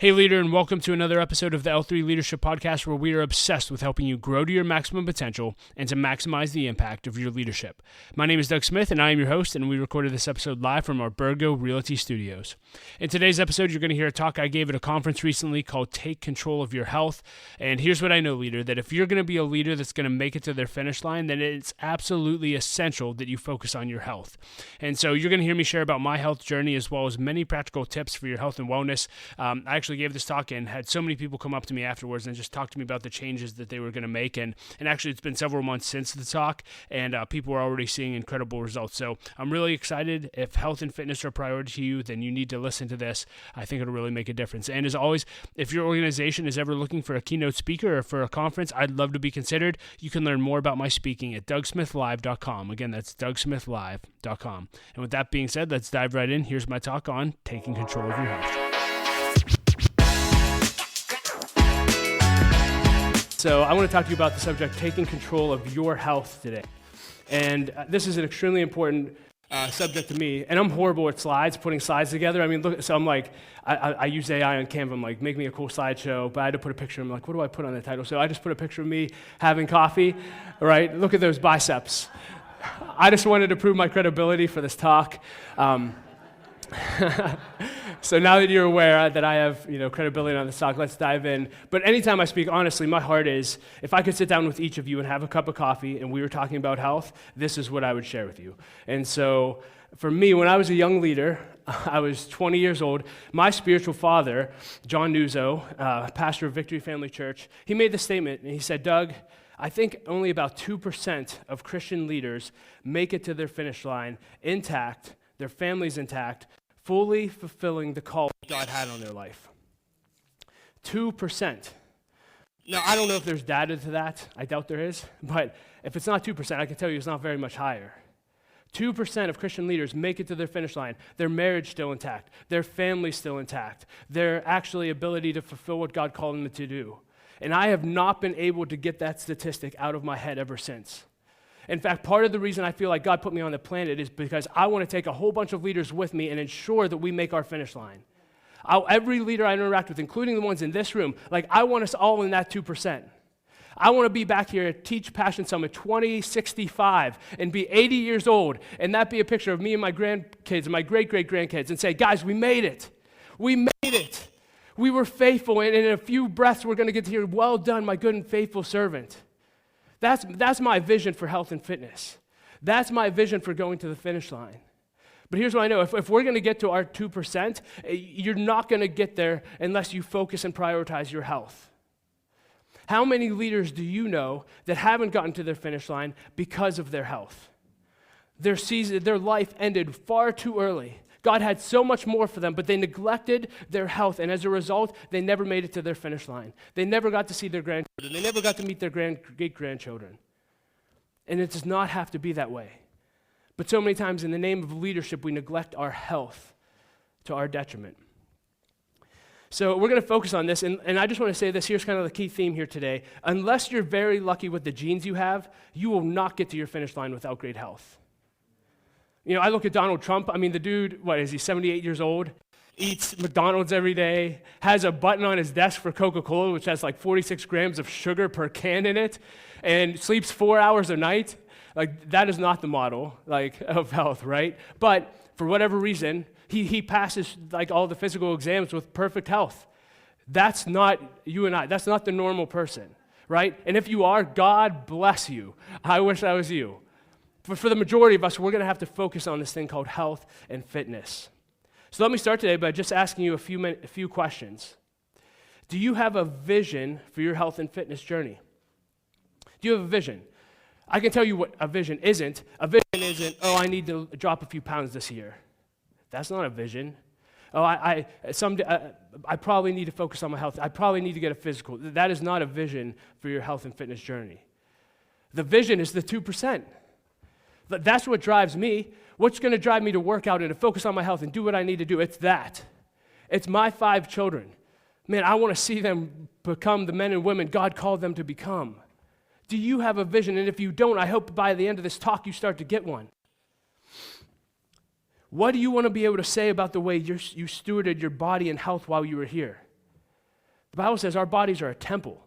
Hey leader, and welcome to another episode of the L3 Leadership Podcast, where we are obsessed with helping you grow to your maximum potential and to maximize the impact of your leadership. My name is Doug Smith, and I am your host, and we recorded this episode live from our Burgo Realty Studios. In today's episode, you're going to hear a talk I gave at a conference recently called Take Control of Your Health. And here's what I know, leader, that if you're going to be a leader that's going to make it to their finish line, then it's absolutely essential that you focus on your health. And so you're going to hear me share about my health journey as well as many practical tips for your health and wellness. I actually gave this talk and had so many people come up to me afterwards and just talk to me about the changes that they were going to make. And actually, it's been several months since the talk, and people are already seeing incredible results. So I'm really excited. If health and fitness are a priority to you, then you need to listen to this. I think it'll really make a difference. And as always, if your organization is ever looking for a keynote speaker or for a conference, I'd love to be considered. You can learn more about my speaking at DougSmithLive.com. Again, that's DougSmithLive.com. And with that being said, let's dive right in. Here's my talk on taking control of your health. So I want to talk to you about the subject, taking control of your health today. And this is an extremely important subject to me. And I'm horrible at slides, putting slides together. I mean, look, so I'm like, I use AI on Canva. I'm like, make me a cool slideshow. But I had to put a picture. I'm like, what do I put on the title? So I just put a picture of me having coffee, right? Look at those biceps. I just wanted to prove my credibility for this talk. So now that you're aware that I have, credibility on this talk, let's dive in. But anytime I speak, honestly, my heart is, if I could sit down with each of you and have a cup of coffee and we were talking about health, this is what I would share with you. And so for me, when I was a young leader, I was 20 years old, my spiritual father, John Nuzzo, pastor of Victory Family Church, he made this statement, and he said, Doug, I think only about 2% of Christian leaders make it to their finish line intact, their families intact, fully fulfilling the call God had on their life. 2%. Now, I don't know if there's data to that. I doubt there is. But if it's not 2%, I can tell you it's not very much higher. 2% of Christian leaders make it to their finish line. Their marriage still intact. Their family still intact. Their actually ability to fulfill what God called them to do. And I have not been able to get that statistic out of my head ever since. In fact, part of the reason I feel like God put me on the planet is because I want to take a whole bunch of leaders with me and ensure that we make our finish line. Every leader I interact with, including the ones in this room, I want us all in that 2%. I want to be back here at Teach Passion Summit 2065 and be 80 years old, and that be a picture of me and my grandkids and my great-great-grandkids and say, guys, we made it. We made it. We were faithful, and in a few breaths we're going to get to hear, well done, my good and faithful servant. That's my vision for health and fitness. That's my vision for going to the finish line. But here's what I know. If we're going to get to our 2%, you're not going to get there unless you focus and prioritize your health. How many leaders do you know that haven't gotten to their finish line because of their health? Their life ended far too early. God had so much more for them, but they neglected their health, and as a result, they never made it to their finish line. They never got to see their grandchildren. They never got to meet their great-grandchildren. And it does not have to be that way. But so many times in the name of leadership, we neglect our health to our detriment. So we're going to focus on this, and I just want to say this. Here's kind of the key theme here today. Unless you're very lucky with the genes you have, you will not get to your finish line without great health. I look at Donald Trump. I mean, the dude, what is he, 78 years old? Eats McDonald's every day, has a button on his desk for Coca-Cola, which has 46 grams of sugar per can in it, and sleeps 4 hours a night. That is not the model, of health, right? But for whatever reason, he passes, all the physical exams with perfect health. That's not you and I. That's not the normal person, right? And if you are, God bless you. I wish I was you. But for the majority of us, we're going to have to focus on this thing called health and fitness. So let me start today by just asking you a few questions. Do you have a vision for your health and fitness journey? Do you have a vision? I can tell you what a vision isn't. A vision isn't, I need to drop a few pounds this year. That's not a vision. I probably need to focus on my health. I probably need to get a physical. That is not a vision for your health and fitness journey. The vision is the 2%. That's what drives me. What's going to drive me to work out and to focus on my health and do what I need to do? It's that. It's my 5 children. Man, I want to see them become the men and women God called them to become. Do you have a vision? And if you don't, I hope by the end of this talk you start to get one. What do you want to be able to say about the way you stewarded your body and health while you were here? The Bible says our bodies are a temple.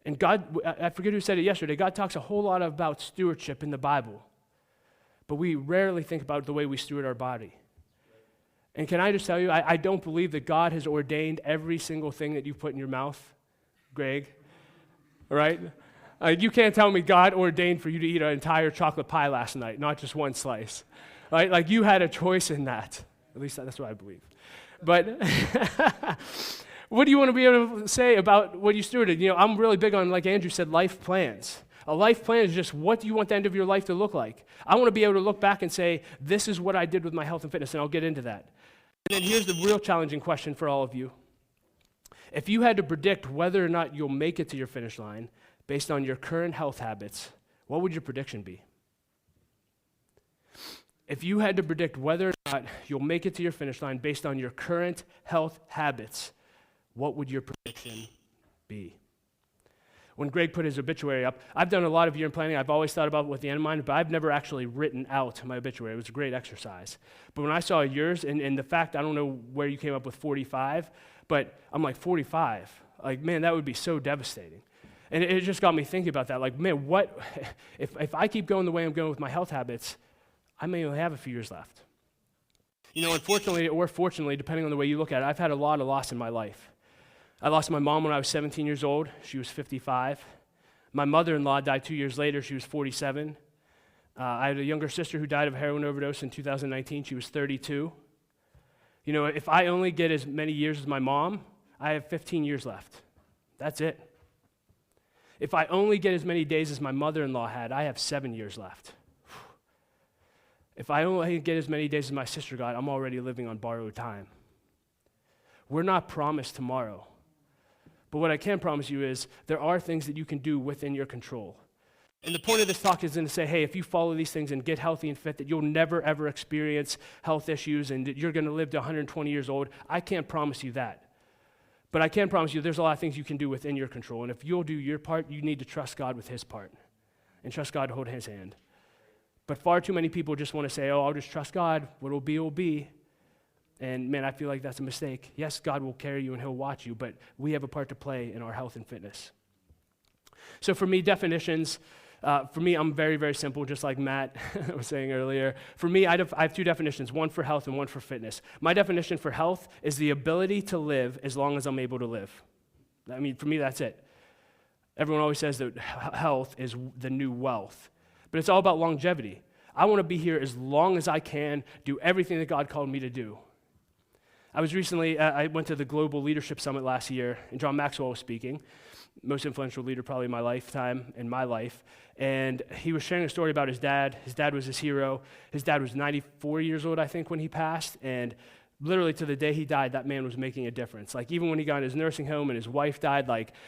And God, I forget who said it yesterday, God talks a whole lot about stewardship in the Bible. But we rarely think about the way we steward our body. And can I just tell you, I don't believe that God has ordained every single thing that you put in your mouth, Greg, right? You can't tell me God ordained for you to eat an entire chocolate pie last night, not just one slice, right? Like you had a choice in that. At least that's what I believe. But what do you want to be able to say about what you stewarded? You know, I'm really big on, like Andrew said, life plans. A life plan is just what do you want the end of your life to look like? I want to be able to look back and say, this is what I did with my health and fitness, and I'll get into that. And then here's the real challenging question for all of you. If you had to predict whether or not you'll make it to your finish line based on your current health habits, what would your prediction be? If you had to predict whether or not you'll make it to your finish line based on your current health habits, what would your prediction be? When Greg put his obituary up, I've done a lot of year-end planning. I've always thought about what the end in mind, but I've never actually written out my obituary. It was a great exercise. But when I saw yours, and the fact, I don't know where you came up with 45, but I'm like, 45? Like, man, that would be so devastating. And it just got me thinking about that. Like, man, what, if I keep going the way I'm going with my health habits, I may only have a few years left. You know, unfortunately or fortunately, depending on the way you look at it, I've had a lot of loss in my life. I lost my mom when I was 17 years old. She was 55. My mother-in-law died 2 years later. She was 47. I had a younger sister who died of a heroin overdose in 2019. She was 32. You know, if I only get as many years as my mom, I have 15 years left. That's it. If I only get as many days as my mother-in-law had, I have 7 years left. If I only get as many days as my sister got, I'm already living on borrowed time. We're not promised tomorrow. But what I can promise you is there are things that you can do within your control. And the point of this talk is to say, hey, if you follow these things and get healthy and fit, that you'll never, ever experience health issues and that you're going to live to 120 years old. I can't promise you that. But I can promise you there's a lot of things you can do within your control. And if you'll do your part, you need to trust God with his part and trust God to hold his hand. But far too many people just want to say, oh, I'll just trust God. What will be, will be. And man, I feel like that's a mistake. Yes, God will carry you and he'll watch you, but we have a part to play in our health and fitness. So for me, definitions, for me, I'm very, very simple, just like Matt was saying earlier. For me, I have two definitions, one for health and one for fitness. My definition for health is the ability to live as long as I'm able to live. I mean, for me, that's it. Everyone always says that health is the new wealth, but it's all about longevity. I want to be here as long as I can, do everything that God called me to do. I was recently, I went to the Global Leadership Summit last year, and John Maxwell was speaking, most influential leader probably in my lifetime, in my life, and he was sharing a story about his dad. His dad was his hero. His dad was 94 years old, I think, when he passed, and literally to the day he died, that man was making a difference. Like, even when he got in his nursing home and his wife died,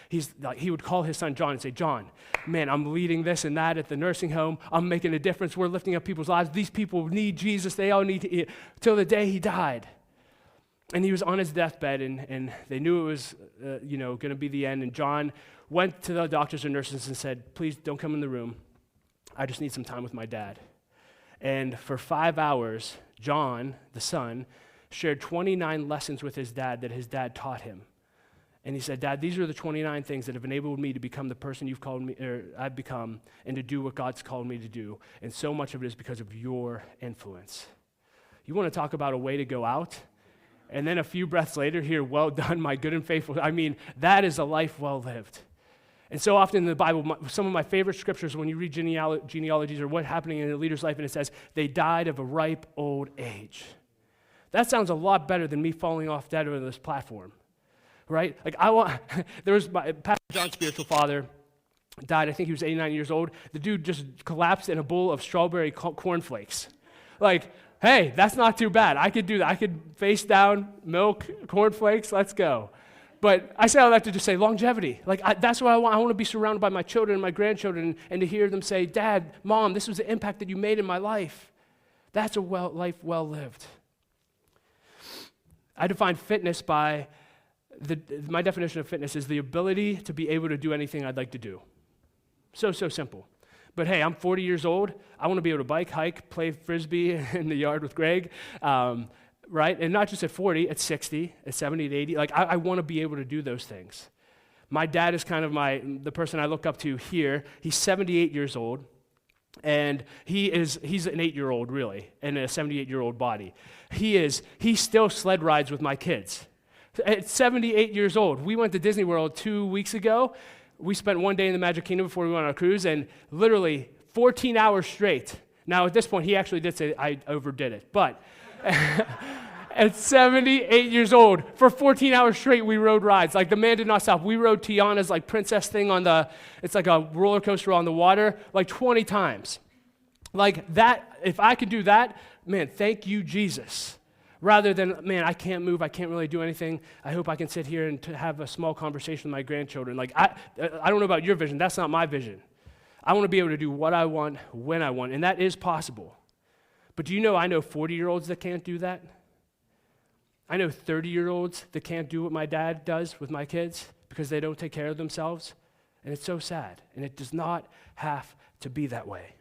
he would call his son John and say, John, man, I'm leading this and that at the nursing home. I'm making a difference. We're lifting up people's lives. These people need Jesus. They all need to eat. Till the day he died. And he was on his deathbed, and they knew it was, going to be the end. And John went to the doctors and nurses and said, please don't come in the room. I just need some time with my dad. And for 5 hours, John, the son, shared 29 lessons with his dad that his dad taught him. And he said, Dad, these are the 29 things that have enabled me to become the person you've called me, or I've become, and to do what God's called me to do. And so much of it is because of your influence. You want to talk about a way to go out? And then a few breaths later, hear, well done, my good and faithful. I mean, that is a life well lived. And so often in the Bible, some of my favorite scriptures when you read genealogies are what's happening in a leader's life, and it says, they died of a ripe old age. That sounds a lot better than me falling off dead on this platform, right? Like there was Pastor John's spiritual father, died, I think he was 89 years old. The dude just collapsed in a bowl of strawberry cornflakes. Like, hey, that's not too bad. I could do that. I could face down, milk, cornflakes, let's go. But I say all that to just say longevity. Like, that's what I want. I want to be surrounded by my children and my grandchildren and to hear them say, Dad, Mom, this was the impact that you made in my life. That's a life well lived. I define fitness by, my definition of fitness is the ability to be able to do anything I'd like to do. So simple. But hey, I'm 40 years old. I want to be able to bike, hike, play Frisbee in the yard with Greg. right? And not just at 40, at 60, at 70, at 80. Like, I want to be able to do those things. My dad is kind of the person I look up to here. He's 78 years old, and he's an 8-year-old, really, in a 78-year-old body. He still sled rides with my kids. At 78 years old, we went to Disney World 2 weeks ago. We spent one day in the Magic Kingdom before we went on a cruise, and literally 14 hours straight. Now, at this point, he actually did say I overdid it, but at 78 years old, for 14 hours straight, we rode rides. Like, the man did not stop. We rode Tiana's, like, princess thing it's like a roller coaster on the water, like 20 times. Like, that, if I could do that, man, thank you, Jesus. Rather than, man, I can't move, I can't really do anything. I hope I can sit here and have a small conversation with my grandchildren. Like, I don't know about your vision. That's not my vision. I want to be able to do what I want, when I want, and that is possible. But do you know I know 40-year-olds that can't do that? I know 30-year-olds that can't do what my dad does with my kids because they don't take care of themselves, and it's so sad, and it does not have to be that way.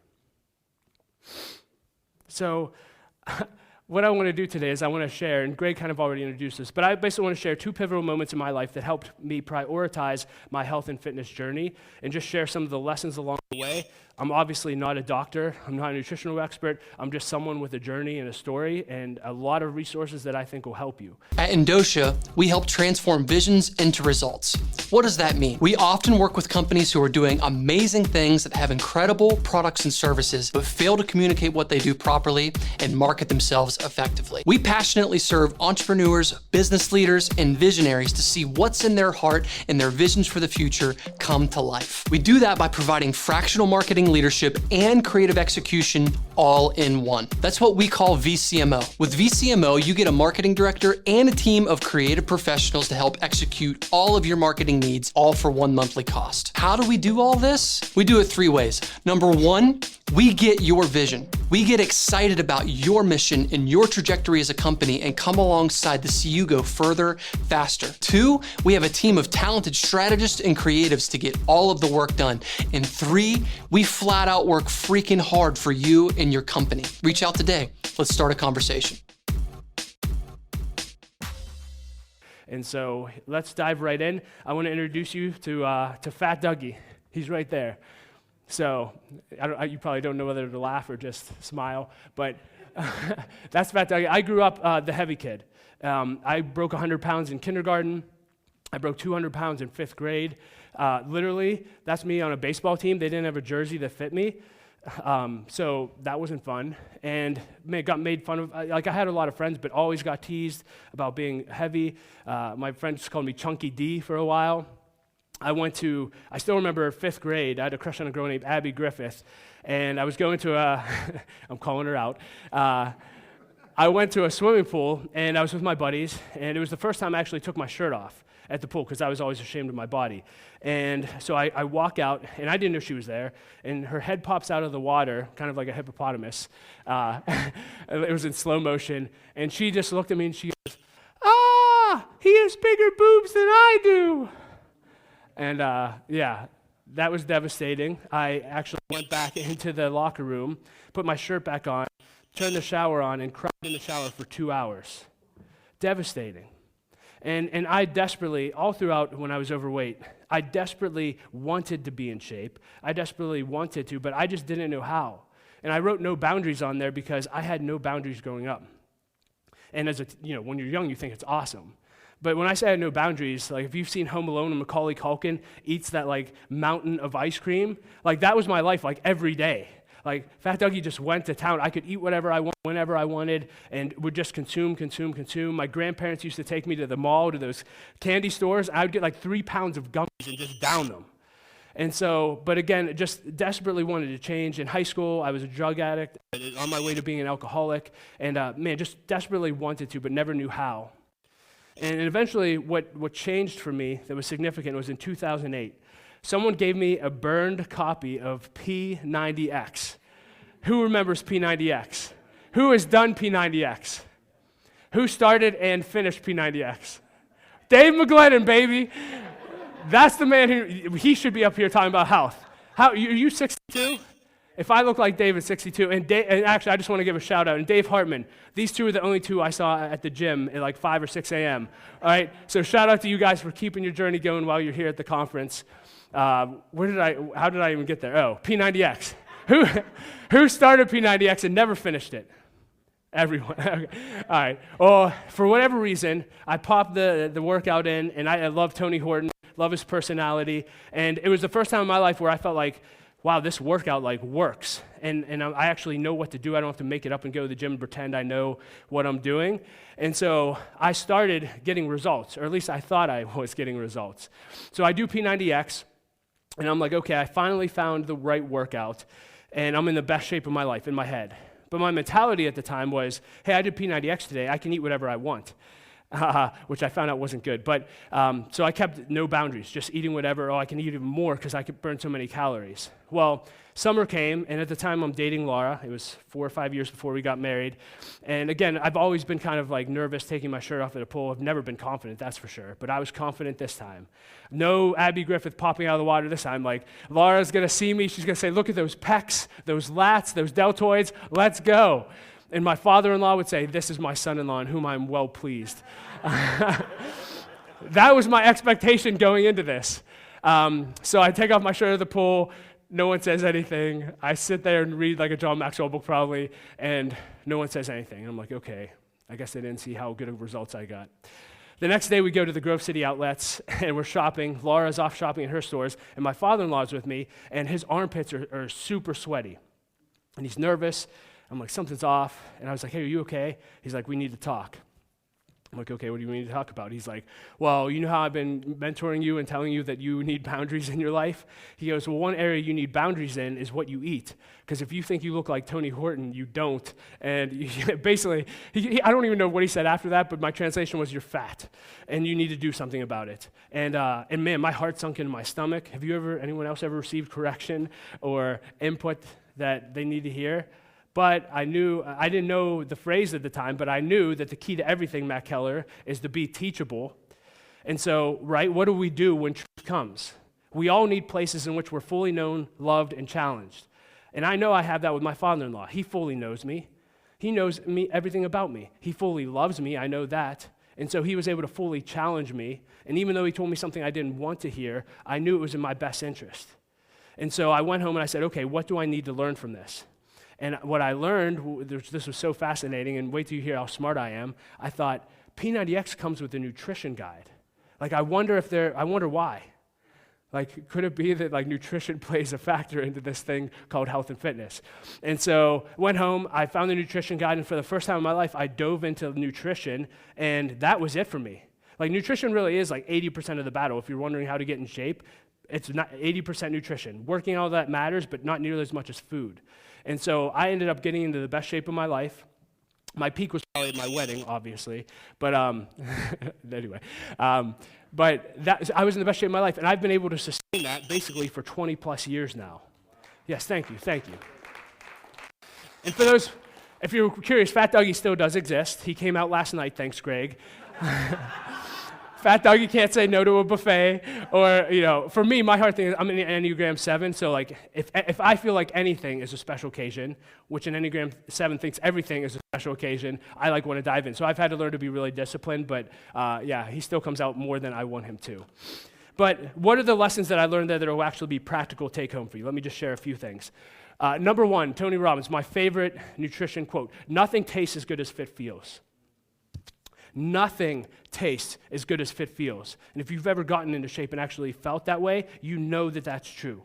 So what I want to do today is I want to share, and Greg kind of already introduced this, but I basically want to share 2 pivotal moments in my life that helped me prioritize my health and fitness journey and just share some of the lessons along the way. I'm obviously not a doctor. I'm not a nutritional expert. I'm just someone with a journey and a story and a lot of resources that I think will help you. At Indosha, we help transform visions into results. What does that mean? We often work with companies who are doing amazing things that have incredible products and services, but fail to communicate what they do properly and market themselves effectively. We passionately serve entrepreneurs, business leaders, and visionaries to see what's in their heart and their visions for the future come to life. We do that by providing fractional marketing leadership and creative execution all in one. That's what we call VCMO. With VCMO, you get a marketing director and a team of creative professionals to help execute all of your marketing needs, all for one monthly cost. How do we do all this? We do it 3 ways. Number 1, we get your vision. We get excited about your mission and your trajectory as a company and come alongside to see you go further, faster. 2, we have a team of talented strategists and creatives to get all of the work done. And 3, we flat out work freaking hard for you and your company. Reach out today. Let's start a conversation. And so let's dive right in. I want to introduce you to Fat Dougie. He's right there. So you probably don't know whether to laugh or just smile, but that's Fat Dougie. I grew up the heavy kid. I broke 100 pounds in kindergarten. I broke 200 pounds in 5th grade. Literally, that's me on a baseball team. They didn't have a jersey that fit me. So that wasn't fun. And got made fun of. Like, I had a lot of friends, but always got teased about being heavy. My friends called me Chunky D for a while. I still remember 5th grade, I had a crush on a girl named Abby Griffith, and I was going to I'm calling her out. I went to a swimming pool, and I was with my buddies, and it was the first time I actually took my shirt off at the pool because I was always ashamed of my body. And so I walk out, and I didn't know she was there, and her head pops out of the water, kind of like a hippopotamus. It was in slow motion, and she just looked at me, and she goes, "Ah, he has bigger boobs than I do." And yeah, that was devastating. I actually went back into the locker room, put my shirt back on, turned the shower on, and cried in the shower for 2 hours. Devastating. And I desperately, all throughout when I was overweight, I desperately wanted to be in shape. I desperately wanted to, but I just didn't know how. And I wrote no boundaries on there because I had no boundaries growing up. And when you're young, you think it's awesome. But when I say I had no boundaries, like if you've seen Home Alone and Macaulay Culkin eats that like mountain of ice cream, like that was my life like every day. Like Fat Dougie just went to town. I could eat whatever I want, whenever I wanted, and would just consume. My grandparents used to take me to the mall, to those candy stores. I would get like 3 pounds of gummies and just down them. And so, but again, just desperately wanted to change. In high school, I was a drug addict, on my way to being an alcoholic, and just desperately wanted to, but never knew how. And eventually, what changed for me that was significant was in 2008. Someone gave me a burned copy of P90X. Who remembers P90X? Who has done P90X? Who started and finished P90X? Dave McGlennon, baby. That's the man he should be up here talking about health. Are you 62? if I look like Dave at 62, and actually I just want to give a shout out, and Dave Hartman, these two are the only two I saw at the gym at like 5 or 6 a.m., all right? So shout out to you guys for keeping your journey going while you're here at the conference. How did I even get there? Oh, P90X. Who started P90X and never finished it? Everyone. Okay. All right. Well, for whatever reason, I popped the workout in, and I love Tony Horton, love his personality, and it was the first time in my life where I felt like, wow, this workout like works, and I actually know what to do. I don't have to make it up and go to the gym and pretend I know what I'm doing. And so I started getting results, or at least I thought I was getting results. So I do P90X, and I'm like, okay, I finally found the right workout, and I'm in the best shape of my life in my head. But my mentality at the time was, hey, I did P90X today. I can eat whatever I want, which I found out wasn't good. But so I kept no boundaries, just eating whatever. Oh, I can eat even more because I could burn so many calories. Well, summer came, and at the time I'm dating Laura. It was 4 or 5 years before we got married. And again, I've always been kind of like nervous taking my shirt off at a pool. I've never been confident, that's for sure. But I was confident this time. No Abby Griffith popping out of the water this time. Like, Laura's going to see me. She's going to say, look at those pecs, those lats, those deltoids. Let's go. And my father-in-law would say, this is my son-in-law in whom I'm well pleased. That was my expectation going into this. So I take off my shirt at the pool. No one says anything. I sit there and read like a John Maxwell book probably, and no one says anything. And I'm like, okay, I guess they didn't see how good of results I got. The next day we go to the Grove City outlets, and we're shopping. Laura's off shopping in her stores, and my father-in-law's with me, and his armpits are super sweaty. And he's nervous. I'm like, something's off. And I was like, hey, are you okay? He's like, we need to talk. I'm like, okay, what do you need to talk about? He's like, well, you know how I've been mentoring you and telling you that you need boundaries in your life? He goes, well, one area you need boundaries in is what you eat. Because if you think you look like Tony Horton, you don't. And basically, I don't even know what he said after that, but my translation was, you're fat, and you need to do something about it. And man, my heart sunk into my stomach. Have anyone else ever received correction or input that they need to hear? But I didn't know the phrase at the time, but I knew that the key to everything, Matt Keller, is to be teachable. And so, right, what do we do when truth comes? We all need places in which we're fully known, loved, and challenged. And I know I have that with my father-in-law. He fully knows me. He knows me, everything about me. He fully loves me, I know that. And so he was able to fully challenge me. And even though he told me something I didn't want to hear, I knew it was in my best interest. And so I went home and I said, okay, what do I need to learn from this? And what I learned, this was so fascinating, and wait till you hear how smart I am, I thought, P90X comes with a nutrition guide. Like, I wonder why. Like, could it be that like nutrition plays a factor into this thing called health and fitness? And so went home, I found the nutrition guide, and for the first time in my life, I dove into nutrition, and that was it for me. Like, nutrition really is like 80% of the battle. If you're wondering how to get in shape, it's not 80% nutrition. Working all that matters, but not nearly as much as food. And so I ended up getting into the best shape of my life. My peak was probably at my wedding, obviously, but anyway. But I was in the best shape of my life, and I've been able to sustain that basically for 20 plus years now. Yes, thank you. And for those, if you're curious, Fat Dougie still does exist. He came out last night, thanks, Greg. Fat Dougie can't say no to a buffet, or, for me, my hard thing is I'm an Enneagram 7, so like if I feel like anything is a special occasion, which an Enneagram 7 thinks everything is a special occasion, I want to dive in. So I've had to learn to be really disciplined, but he still comes out more than I want him to. But what are the lessons that I learned there that will actually be practical take home for you? Let me just share a few things. Number one, Tony Robbins, my favorite nutrition quote, nothing tastes as good as fit feels. Nothing tastes as good as fit feels. And if you've ever gotten into shape and actually felt that way, you know that that's true.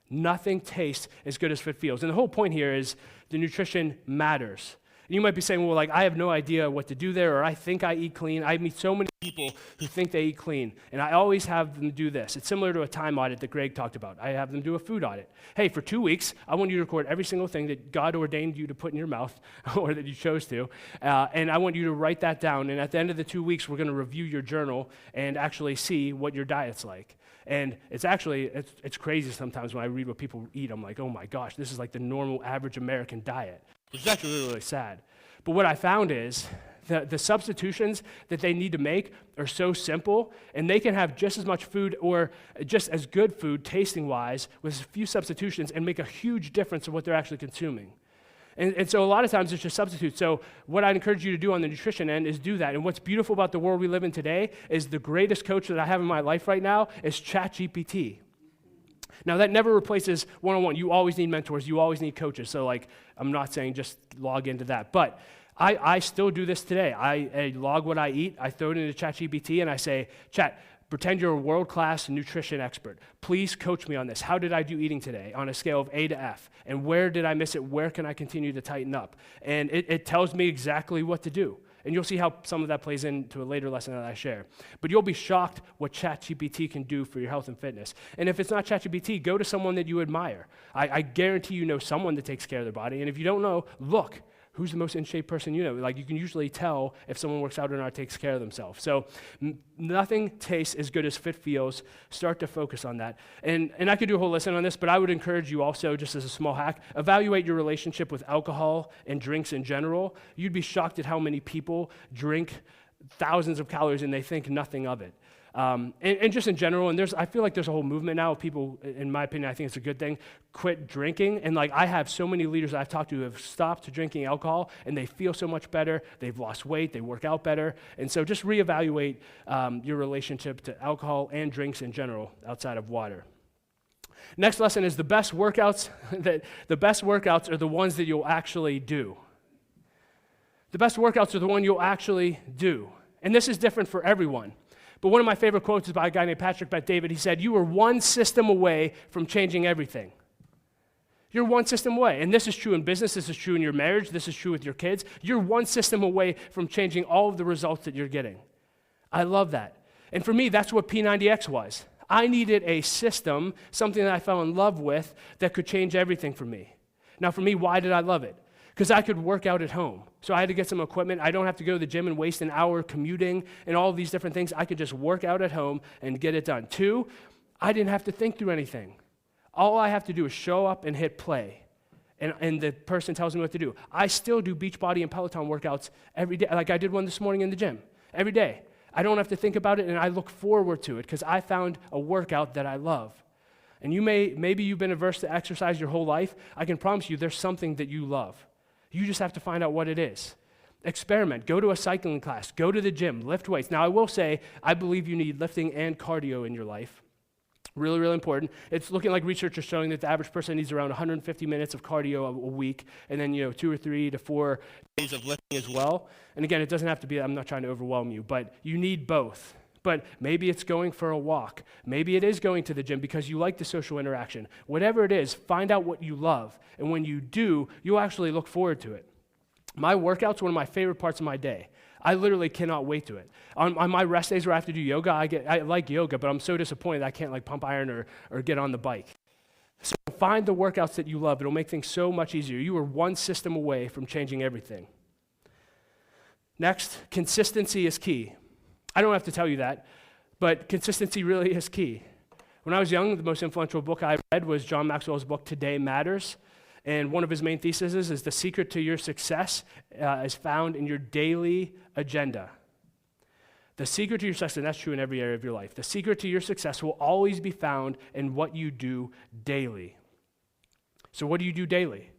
Nothing tastes as good as fit feels. And the whole point here is the nutrition matters. And you might be saying, well, I have no idea what to do there, or I think I eat clean. I meet so many people who think they eat clean, and I always have them do this. It's similar to a time audit that Greg talked about. I have them do a food audit. Hey, for 2 weeks, I want you to record every single thing that God ordained you to put in your mouth, or that you chose to, and I want you to write that down, and at the end of the 2 weeks, we're going to review your journal and actually see what your diet's like. And it's crazy sometimes when I read what people eat. I'm like, oh my gosh, this is like the normal average American diet. It's actually really, really sad. But what I found is The substitutions that they need to make are so simple, and they can have just as much food or just as good food tasting-wise with a few substitutions and make a huge difference in what they're actually consuming. And so a lot of times it's just substitutes. So what I'd encourage you to do on the nutrition end is do that. And what's beautiful about the world we live in today is the greatest coach that I have in my life right now is ChatGPT. Now, that never replaces one-on-one. You always need mentors. You always need coaches. So, I'm not saying just log into that. But I still do this today. I log what I eat. I throw it into ChatGPT, and I say, Chat, pretend you're a world-class nutrition expert. Please coach me on this. How did I do eating today on a scale of A to F? And where did I miss it? Where can I continue to tighten up? And it tells me exactly what to do. And you'll see how some of that plays into a later lesson that I share. But you'll be shocked what ChatGPT can do for your health and fitness. And if it's not ChatGPT, go to someone that you admire. I guarantee you know someone that takes care of their body. And if you don't know, look. Who's the most in shape person you know? You can usually tell if someone works out or not, takes care of themselves. So nothing tastes as good as fit feels. Start to focus on that. And I could do a whole lesson on this, but I would encourage you also, just as a small hack, evaluate your relationship with alcohol and drinks in general. You'd be shocked at how many people drink thousands of calories and they think nothing of it. And just in general, and I feel like there's a whole movement now of people, in my opinion, I think it's a good thing, quit drinking. And I have so many leaders I've talked to who have stopped drinking alcohol, and they feel so much better. They've lost weight. They work out better. And so just reevaluate your relationship to alcohol and drinks in general outside of water. Next lesson is the best workouts are the ones that you'll actually do. The best workouts are the one you'll actually do. And this is different for everyone. But one of my favorite quotes is by a guy named Patrick Bet-David. He said, "You are one system away from changing everything." You're one system away. And this is true in business. This is true in your marriage. This is true with your kids. You're one system away from changing all of the results that you're getting. I love that. And for me, that's what P90X was. I needed a system, something that I fell in love with, that could change everything for me. Now, for me, why did I love it? Because I could work out at home. So I had to get some equipment. I don't have to go to the gym and waste an hour commuting and all of these different things. I could just work out at home and get it done. 2, I didn't have to think through anything. All I have to do is show up and hit play. And the person tells me what to do. I still do Beachbody and Peloton workouts every day. Like I did one this morning in the gym. Every day. I don't have to think about it, and I look forward to it because I found a workout that I love. And maybe you've been averse to exercise your whole life. I can promise you there's something that you love. You just have to find out what it is. Experiment. Go to a cycling class. Go to the gym. Lift weights. Now, I will say, I believe you need lifting and cardio in your life. Really, really important. It's looking like research is showing that the average person needs around 150 minutes of cardio a week, and then 2 or 3 to 4 days of lifting as well. And again, it doesn't have to be, I'm not trying to overwhelm you, but you need both. But maybe it's going for a walk. Maybe it is going to the gym because you like the social interaction. Whatever it is, find out what you love. And when you do, you'll actually look forward to it. My workout's one of my favorite parts of my day. I literally cannot wait to it. On my rest days where I have to do yoga, I like yoga, but I'm so disappointed I can't pump iron or get on the bike. So find the workouts that you love. It'll make things so much easier. You are one system away from changing everything. Next, consistency is key. I don't have to tell you that, but consistency really is key. When I was young, the most influential book I read was John Maxwell's book, Today Matters. And one of his main theses is the secret to your success is found in your daily agenda. The secret to your success, and that's true in every area of your life, the secret to your success will always be found in what you do daily. So what do you do daily?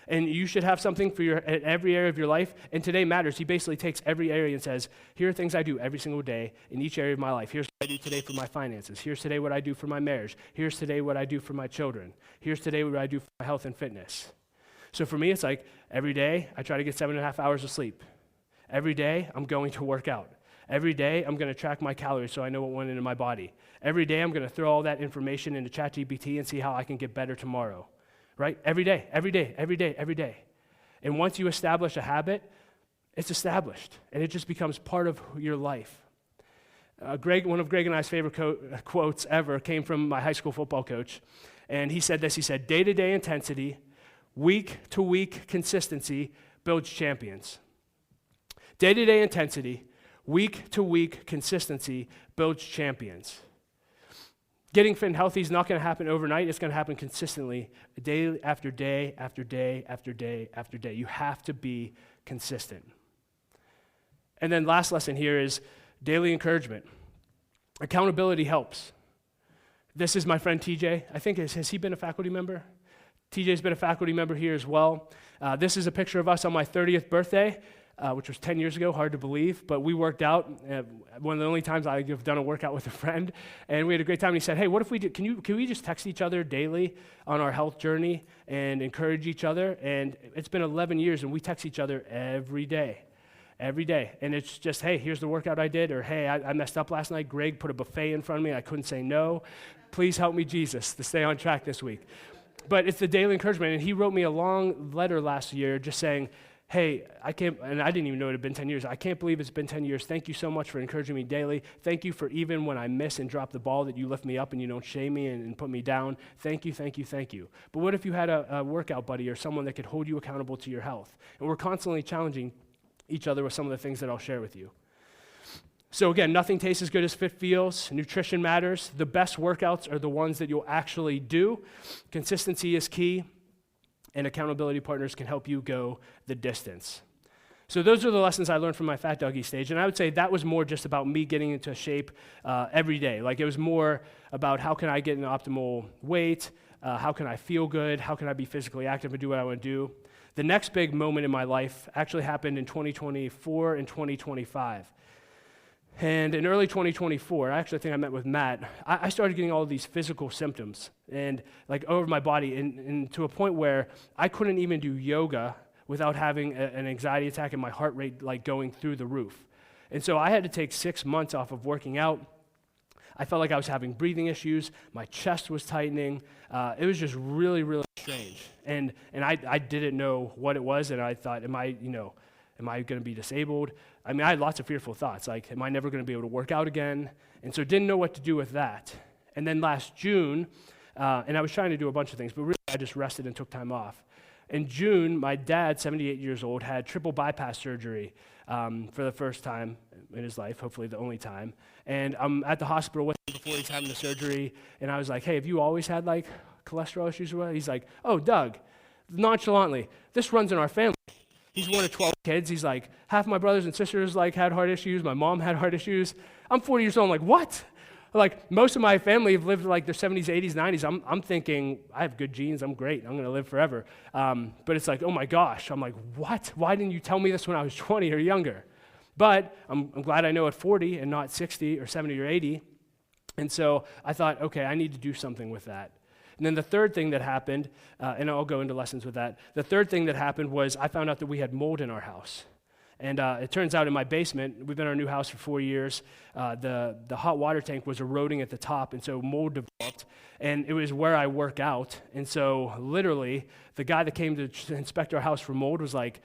And you should have something for every area of your life. And Today Matters, he basically takes every area and says, here are things I do every single day in each area of my life. Here's what I do today for my finances. Here's today what I do for my marriage. Here's today what I do for my children. Here's today what I do for my health and fitness. So for me, it's every day I try to get 7.5 hours of sleep. Every day I'm going to work out. Every day I'm going to track my calories so I know what went into my body. Every day I'm going to throw all that information into ChatGPT and see how I can get better tomorrow. Right? Every day, every day, every day, every day. And once you establish a habit, it's established, and it just becomes part of your life. One of Greg and I's favorite quotes ever came from my high school football coach, and he said this, he said, day-to-day intensity, week-to-week consistency builds champions. Day-to-day intensity, week-to-week consistency builds champions. Getting fit and healthy is not going to happen overnight. It's going to happen consistently, day after day after day after day after day. You have to be consistent. And then last lesson here is daily encouragement. Accountability helps. This is my friend TJ. I think, has he been a faculty member? TJ's been a faculty member here as well. This is a picture of us on my 30th birthday, which was 10 years ago, hard to believe, but we worked out. One of the only times I have done a workout with a friend, and we had a great time. And he said, hey, what if we do, can we just text each other daily on our health journey and encourage each other? And it's been 11 years, and we text each other every day. And it's just, hey, here's the workout I did, or hey, I messed up last night. Greg put a buffet in front of me. I couldn't say no. Please help me, Jesus, to stay on track this week. But it's the daily encouragement. And he wrote me a long letter last year just saying, hey, I can't, and I didn't even know it had been 10 years. I can't believe it's been 10 years. Thank you so much for encouraging me daily. Thank you for even when I miss and drop the ball that you lift me up and you don't shame me and put me down. Thank you, thank you, thank you. But what if you had a workout buddy or someone that could hold you accountable to your health? And we're constantly challenging each other with some of the things that I'll share with you. So again, nothing tastes as good as fit feels. Nutrition matters. The best workouts are the ones that you'll actually do. Consistency is key, and accountability partners can help you go the distance. So those are the lessons I learned from my Fat Dougie stage, and I would say that was more just about me getting into shape every day. Like it was more about how can I get an optimal weight, how can I feel good, how can I be physically active and do what I want to do. The next big moment in my life actually happened in 2024 and 2025. And in early 2024, I actually think I met with Matt, I started getting all of these physical symptoms and like over my body and to a point where I couldn't even do yoga without having an anxiety attack and my heart rate like going through the roof. And so I had to take 6 months off of working out. I felt like I was having breathing issues. My chest was tightening. It was just really, really strange. And I didn't know what it was, and I thought, am I going to be disabled? I mean, I had lots of fearful thoughts, like, am I never going to be able to work out again? And so didn't know what to do with that. And then last June, and I was trying to do a bunch of things, but really I just rested and took time off. In June, my dad, 78 years old, had triple bypass surgery for the first time in his life, hopefully the only time. And I'm at the hospital with him before he's having the surgery, and I was like, hey, have you always had like cholesterol issues or what? He's like, oh, Doug, nonchalantly, this runs in our family. He's one of 12 kids. He's like, half my brothers and sisters like had heart issues. My mom had heart issues. I'm 40 years old. I'm like, what? Like most of my family have lived like their 70s, 80s, 90s. I'm thinking, I have good genes. I'm great. I'm going to live forever. But it's like, oh my gosh. I'm like, what? Why didn't you tell me this when I was 20 or younger? But I'm glad I know at 40 and not 60 or 70 or 80. And so I thought, okay, I need to do something with that. And then the third thing that happened, and I'll go into lessons with that, the third thing that happened was I found out that we had mold in our house. And it turns out in my basement, we've been in our new house for 4 years, the hot water tank was eroding at the top, and so mold developed, and it was where I work out. And so literally, the guy that came to inspect our house for mold was like,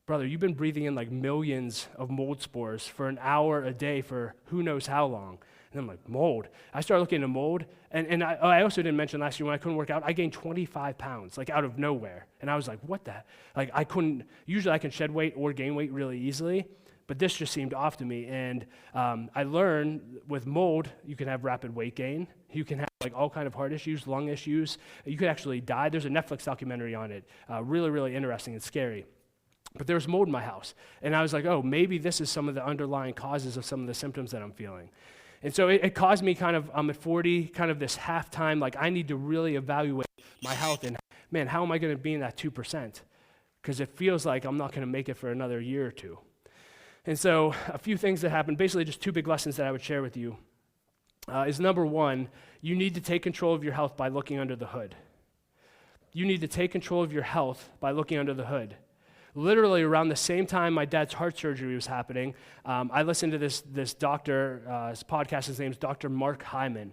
brother, you've been breathing in like millions of mold spores for an hour a day for who knows how long. And I'm like, mold. I started looking into mold, and I also didn't mention last year when I couldn't work out, I gained 25 pounds, like out of nowhere. And I was like, what the? Like I couldn't, usually I can shed weight or gain weight really easily, but this just seemed off to me. And I learned with mold, you can have rapid weight gain. You can have like all kind of heart issues, lung issues. You could actually die. There's a Netflix documentary on it. Really, really interesting and scary. But there was mold in my house. And I was like, oh, maybe this is some of the underlying causes of some of the symptoms that I'm feeling. And so it caused me kind of, I'm at 40, kind of this half-time, like I need to really evaluate my health and, man, how am I going to be in that 2%? Because it feels like I'm not going to make it for another year or two. And so a few things that happened, basically just two big lessons that I would share with you, is number one, you need to take control of your health by looking under the hood. You need to take control of your health by looking under the hood. Literally around the same time my dad's heart surgery was happening, I listened to this doctor, his podcast, his name's Dr. Mark Hyman.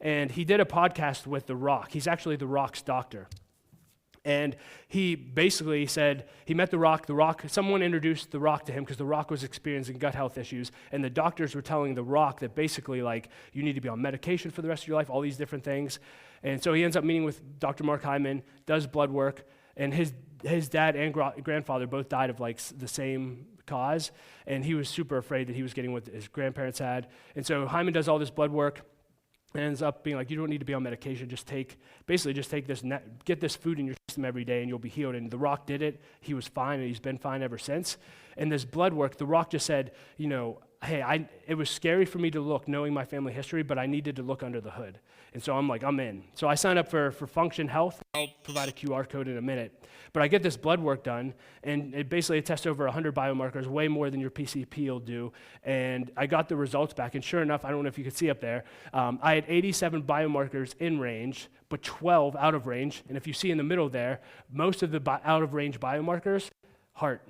And he did a podcast with The Rock. He's actually The Rock's doctor. And he basically said, he met The Rock, someone introduced The Rock to him because The Rock was experiencing gut health issues, and the doctors were telling The Rock that basically like, you need to be on medication for the rest of your life, all these different things. And so he ends up meeting with Dr. Mark Hyman, does blood work, and his dad and grandfather both died of like the same cause, and he was super afraid that he was getting what his grandparents had. And so Hyman does all this blood work, It ends up being like, you don't need to be on medication, just take this, get this food in your system every day and you'll be healed. And The Rock did it. He was fine and he's been fine ever since. And this blood work, The Rock just said, hey, it was scary for me to look knowing my family history, but I needed to look under the hood. And so I'm like, I'm in. So I signed up for Function Health. I'll provide a QR code in a minute. But I get this blood work done, and it basically tests over 100 biomarkers, way more than your PCP will do. And I got the results back, and sure enough, I don't know if you could see up there, I had 87 biomarkers in range, but 12 out of range. And if you see in the middle there, most of the out-of-range biomarkers, heart.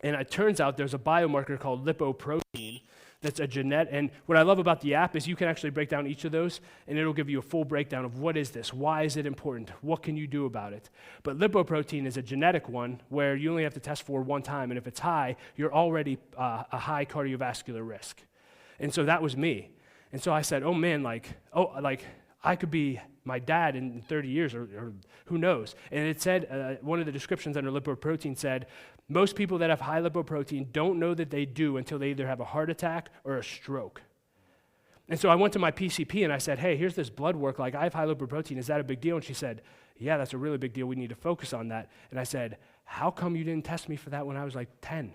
And it turns out there's a biomarker called lipoprotein that's a genetic, and what I love about the app is you can actually break down each of those, and it'll give you a full breakdown of what is this, why is it important, what can you do about it. But lipoprotein is a genetic one where you only have to test for one time, and if it's high, you're already a high cardiovascular risk. And so that was me. And so I said, oh man, I could be my dad in 30 years, or who knows. And it said, one of the descriptions under lipoprotein said, most people that have high lipoprotein don't know that they do until they either have a heart attack or a stroke. And so I went to my PCP and I said, hey, here's this blood work, I have high lipoprotein, is that a big deal? And she said, yeah, that's a really big deal, we need to focus on that. And I said, how come you didn't test me for that when I was 10?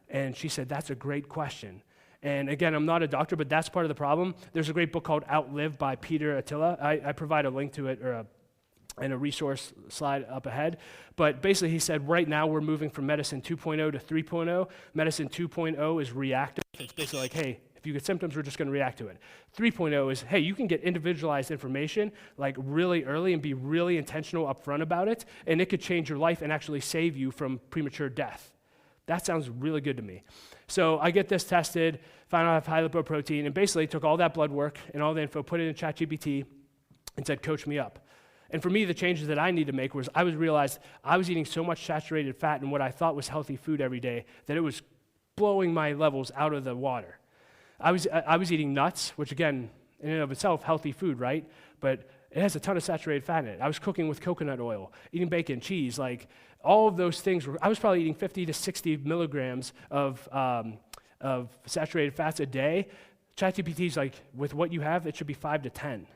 And she said, that's a great question. And again, I'm not a doctor, but that's part of the problem. There's a great book called Outlive by Peter Attila. I provide a link to it and a resource slide up ahead. But basically he said right now we're moving from medicine 2.0 to 3.0. Medicine 2.0 is reactive. It's basically like, hey, if you get symptoms, we're just going to react to it. 3.0 is, hey, you can get individualized information really early and be really intentional upfront about it, and it could change your life and actually save you from premature death. That sounds really good to me. So I get this tested, found out I have high lipoprotein, and basically took all that blood work and all the info, put it in ChatGPT, and said, coach me up. And for me, the changes that I need to make was realized I was eating so much saturated fat in what I thought was healthy food every day that it was blowing my levels out of the water. I was eating nuts, which again, in and of itself, healthy food, right? But it has a ton of saturated fat in it. I was cooking with coconut oil, eating bacon, cheese, all of those things. I was probably eating 50 to 60 milligrams of saturated fats a day. ChatGPT's with what you have, it should be 5 to 10.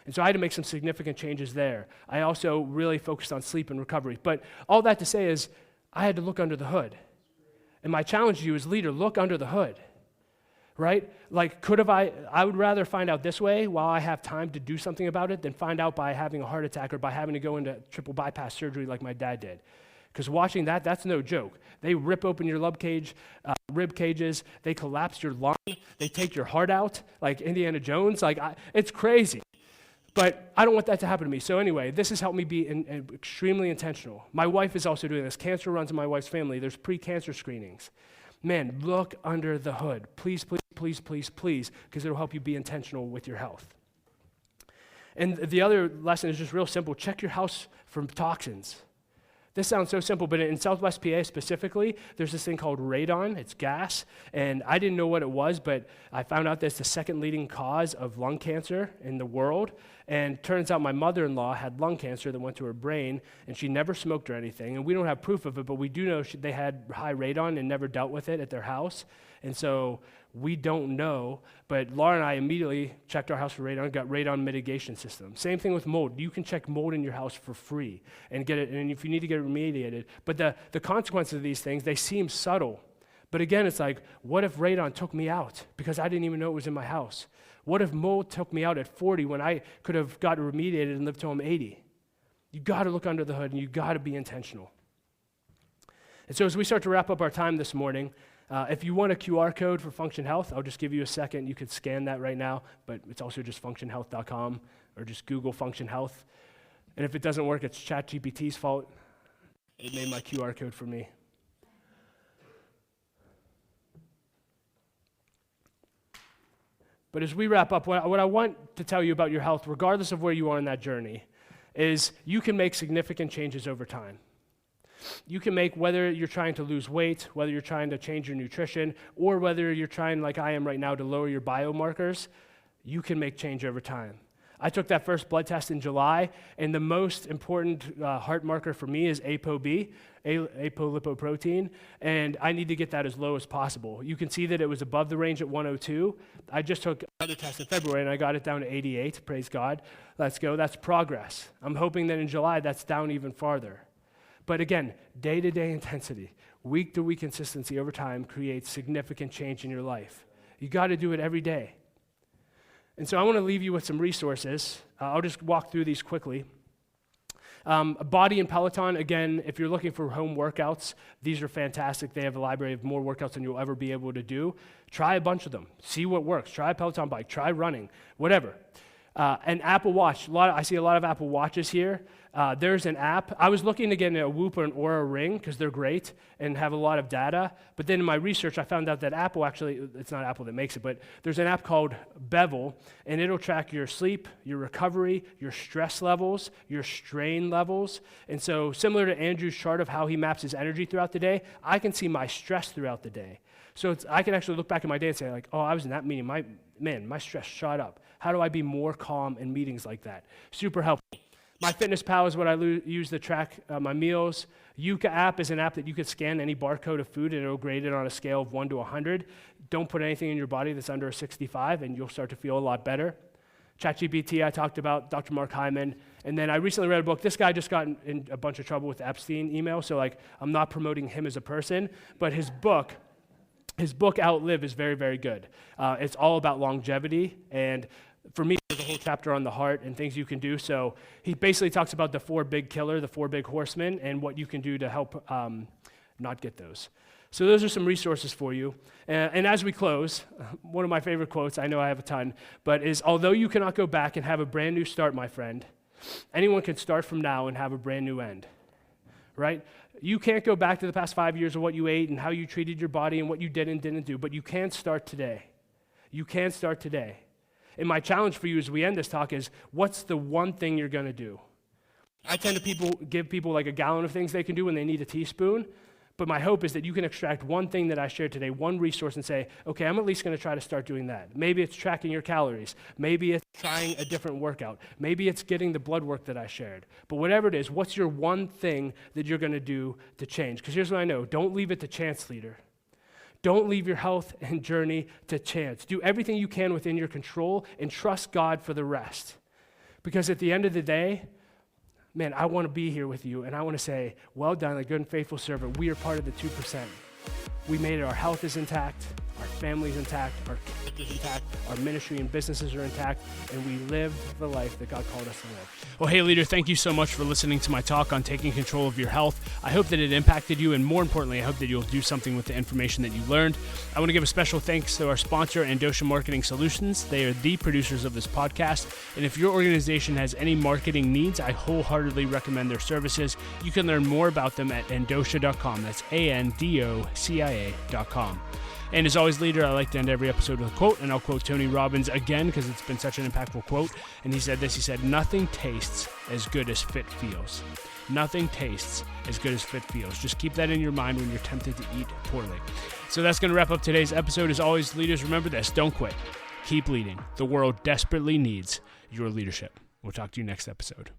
And so I had to make some significant changes there. I also really focused on sleep and recovery. But all that to say is, I had to look under the hood. And my challenge to you as leader, look under the hood, right? I would rather find out this way while I have time to do something about it than find out by having a heart attack or by having to go into triple bypass surgery like my dad did. Because watching that's no joke. They rip open your rib cages, they collapse your lung, they take your heart out like Indiana Jones. It's crazy. But I don't want that to happen to me. So anyway, this has helped me be extremely intentional. My wife is also doing this. Cancer runs in my wife's family. There's pre-cancer screenings. Man, look under the hood. Please, please, please, please, please, because it'll help you be intentional with your health. And the other lesson is just real simple. Check your house for toxins. This sounds so simple, but in Southwest PA specifically, there's this thing called Radon. It's gas, and I didn't know what it was, but I found out that it's the second leading cause of lung cancer in the world. And turns out my mother-in-law had lung cancer that went to her brain, and she never smoked or anything. And we don't have proof of it, but we do know they had high radon and never dealt with it at their house. And so we don't know, but Laura and I immediately checked our house for radon, got radon mitigation system. Same thing with mold. You can check mold in your house for free and get it, and if you need to get it remediated. But the consequences of these things, they seem subtle. But again, it's what if radon took me out because I didn't even know it was in my house? What if mold took me out at 40 when I could have gotten remediated and lived till I'm 80? You got to look under the hood, and you got to be intentional. And so as we start to wrap up our time this morning, if you want a QR code for Function Health, I'll just give you a second. You could scan that right now, but it's also just functionhealth.com or just Google Function Health. And if it doesn't work, it's ChatGPT's fault. It made my QR code for me. But as we wrap up, what I want to tell you about your health, regardless of where you are in that journey, is you can make significant changes over time. You can make, whether you're trying to lose weight, whether you're trying to change your nutrition, or whether you're trying, like I am right now, to lower your biomarkers, you can make change over time. I took that first blood test in July, and the most important heart marker for me is ApoB, apolipoprotein, and I need to get that as low as possible. You can see that it was above the range at 102. I just took another test in February, and I got it down to 88. Praise God. Let's go. That's progress. I'm hoping that in July, that's down even farther. But again, day-to-day intensity, week-to-week consistency over time creates significant change in your life. You got to do it every day. And so I want to leave you with some resources. I'll just walk through these quickly. Body and Peloton, again, if you're looking for home workouts, these are fantastic. They have a library of more workouts than you'll ever be able to do. Try a bunch of them. See what works. Try a Peloton bike. Try running. Whatever. An Apple Watch. I see a lot of Apple Watches here. There's an app. I was looking to get a Whoop or an Oura Ring because they're great and have a lot of data. But then in my research, I found out that Apple actually, it's not Apple that makes it, but there's an app called Bevel, and it'll track your sleep, your recovery, your stress levels, your strain levels. And so similar to Andrew's chart of how he maps his energy throughout the day, I can see my stress throughout the day. So I can actually look back at my day and say, like, oh, I was in that meeting. My stress shot up. How do I be more calm in meetings like that? Super helpful. MyFitnessPal is what I use to track my meals. Yuka app is an app that you can scan any barcode of food and it'll grade it on a scale of 1 to 100. Don't put anything in your body that's under a 65 and you'll start to feel a lot better. ChatGPT I talked about, Dr. Mark Hyman. And then I recently read a book. This guy just got in a bunch of trouble with Epstein email, so like I'm not promoting him as a person, but his book Outlive is very, very good. It's all about longevity, and for me, there's a whole chapter on the heart and things you can do. So he basically talks about the 4 big killer, the 4 big horsemen, and what you can do to help not get those. So those are some resources for you. And as we close, one of my favorite quotes, I know I have a ton, but is, although you cannot go back and have a brand new start, my friend, anyone can start from now and have a brand new end, right? You can't go back to the past 5 years of what you ate and how you treated your body and what you did and didn't do, but you can start today. You can start today. And my challenge for you as we end this talk is, what's the one thing you're going to do? I tend to give people like a gallon of things they can do when they need a teaspoon, but my hope is that you can extract one thing that I shared today, one resource, and say, okay, I'm at least going to try to start doing that. Maybe it's tracking your calories. Maybe it's trying a different workout. Maybe it's getting the blood work that I shared. But whatever it is, what's your one thing that you're going to do to change? Because here's what I know. Don't leave it to chance, leader. Don't leave your health and journey to chance. Do everything you can within your control and trust God for the rest. Because at the end of the day, man, I want to be here with you, and I want to say, well done, a good and faithful servant. We are part of the 2%. We made it. Our health is intact. Our family is intact. Our character is intact. Our ministry and businesses are intact. And we live the life that God called us to live. Well, hey, leader, thank you so much for listening to my talk on taking control of your health. I hope that it impacted you. And more importantly, I hope that you'll do something with the information that you learned. I want to give a special thanks to our sponsor, Endosha Marketing Solutions. They are the producers of this podcast. And if your organization has any marketing needs, I wholeheartedly recommend their services. You can learn more about them at endosha.com. That's ANDOCIA.com. And as always, leader, I like to end every episode with a quote, and I'll quote Tony Robbins again because it's been such an impactful quote. And he said this, he said, nothing tastes as good as fit feels. Nothing tastes as good as fit feels. Just keep that in your mind when you're tempted to eat poorly. So that's going to wrap up today's episode. As always, leaders, remember this, don't quit. Keep leading. The world desperately needs your leadership. We'll talk to you next episode.